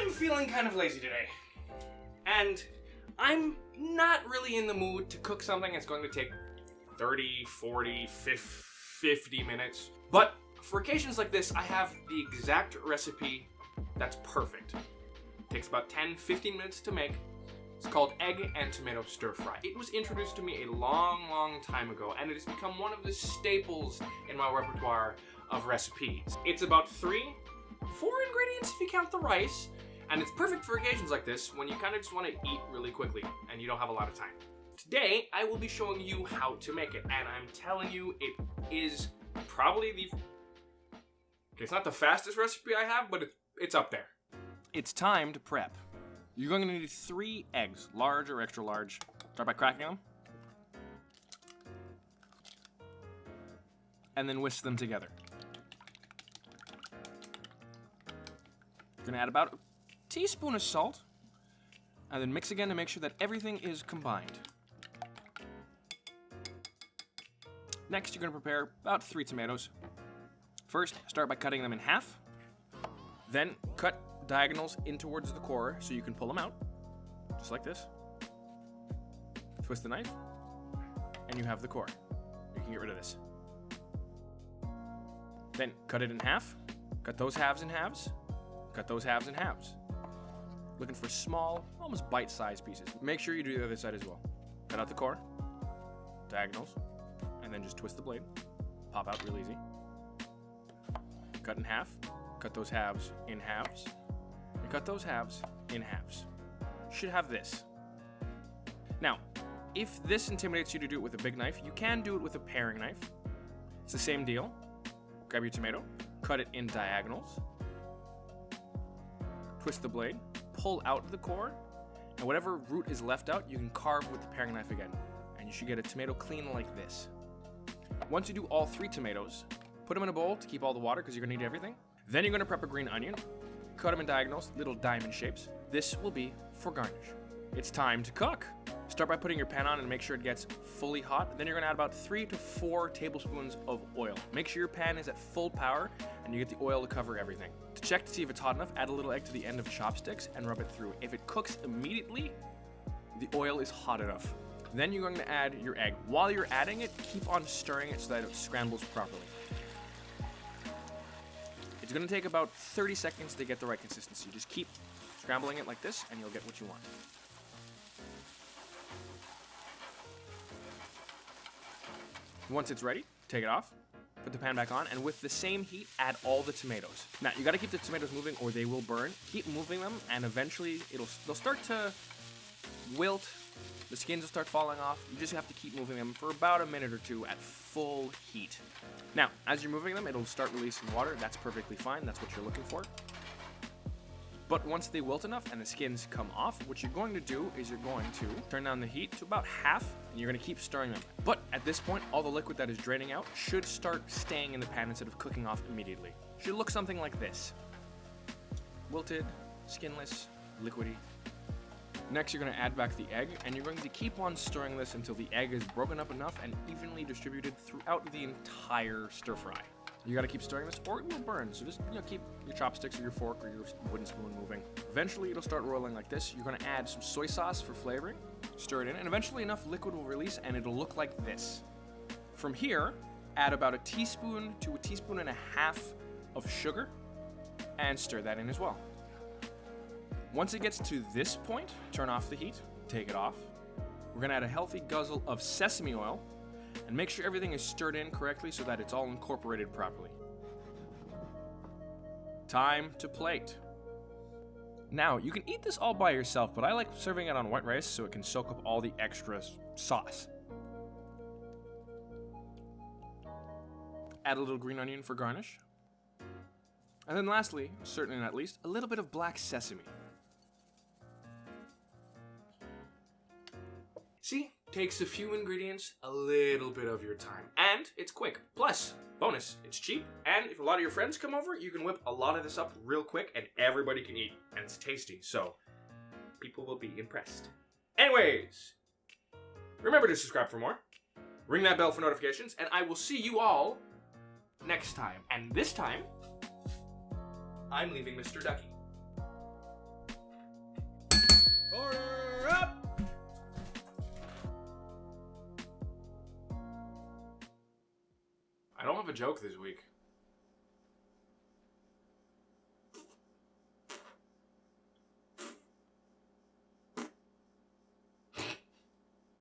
I'm feeling kind of lazy today. And I'm not really in the mood to cook something that's going to take 30, 40, 50 minutes. But for occasions like this, I have the exact recipe that's perfect. It takes about 10-15 minutes to make. It's called egg and tomato stir fry. It was introduced to me a long time ago, and it has become one of the staples in my repertoire of recipes. It's about 4 ingredients if you count the rice, and it's perfect for occasions like this when you kind of just want to eat really quickly and you don't have a lot of time. Today, I will be showing you how to make it, and I'm telling you, it is probably it's not the fastest recipe I have, but it's up there. It's time to prep. You're going to need 3 eggs, large or extra large. Start by cracking them. And then whisk them together. You're going to add about a teaspoon of salt. And then mix again to make sure that everything is combined. Next, you're going to prepare about 3 tomatoes. First, start by cutting them in half. Then, cut diagonals in towards the core so you can pull them out, just like this. Twist the knife, and you have the core. You can get rid of this. Then cut it in half, cut those halves in halves, cut those halves in halves. Looking for small, almost bite-sized pieces. Make sure you do the other side as well. Cut out the core, diagonals, and then just twist the blade. Pop out real easy. Cut in half, cut those halves in halves, and cut those halves in halves. You should have this. Now, if this intimidates you to do it with a big knife, you can do it with a paring knife. It's the same deal. Grab your tomato, cut it in diagonals, twist the blade, pull out the core, and whatever root is left out, you can carve with the paring knife again. And you should get a tomato clean like this. Once you do all 3 tomatoes, put them in a bowl to keep all the water because you're gonna need everything. Then you're gonna prep a green onion, cut them in diagonals, little diamond shapes. This will be for garnish. It's time to cook. Start by putting your pan on and make sure it gets fully hot. Then you're gonna add about 3 to 4 tablespoons of oil. Make sure your pan is at full power and you get the oil to cover everything. To check to see if it's hot enough, add a little egg to the end of chopsticks and rub it through. If it cooks immediately, the oil is hot enough. Then you're going to add your egg. While you're adding it, keep on stirring it so that it scrambles properly. It's going to take about 30 seconds to get the right consistency. Just keep scrambling it like this and you'll get what you want. Once it's ready, take it off, put the pan back on, and with the same heat, add all the tomatoes. Now, you gotta keep the tomatoes moving or they will burn. Keep moving them, and eventually they'll start to wilt. The skins will start falling off. You just have to keep moving them for about a minute or 2 at full heat. Now, as you're moving them, it'll start releasing water. That's perfectly fine. That's what you're looking for. But once they wilt enough and the skins come off, what you're going to do is you're going to turn down the heat to about half, and you're going to keep stirring them. But at this point, all the liquid that is draining out should start staying in the pan instead of cooking off immediately. Should look something like this. Wilted, skinless, liquidy. Next, you're going to add back the egg, and you're going to keep on stirring this until the egg is broken up enough and evenly distributed throughout the entire stir fry. You gotta keep stirring this or it will burn, so just keep your chopsticks or your fork or your wooden spoon moving. Eventually it'll start rolling like this. You're gonna add some soy sauce for flavoring, stir it in, and eventually enough liquid will release and it'll look like this. From here, add about a teaspoon to a teaspoon and a half of sugar and stir that in as well. Once it gets to this point, turn off the heat, take it off. We're gonna add a healthy guzzle of sesame oil and make sure everything is stirred in correctly so that it's all incorporated properly. Time to plate. Now, you can eat this all by yourself, but I like serving it on white rice so it can soak up all the extra sauce. Add a little green onion for garnish. And then lastly, certainly not least, a little bit of black sesame. See? Takes a few ingredients, a little bit of your time, and it's quick. Plus, bonus, it's cheap, and if a lot of your friends come over, you can whip a lot of this up real quick and everybody can eat, and it's tasty, so people will be impressed. Anyways, remember to subscribe for more, ring that bell for notifications, and I will see you all next time. And this time, I'm leaving Mr. Ducky. of a joke this week.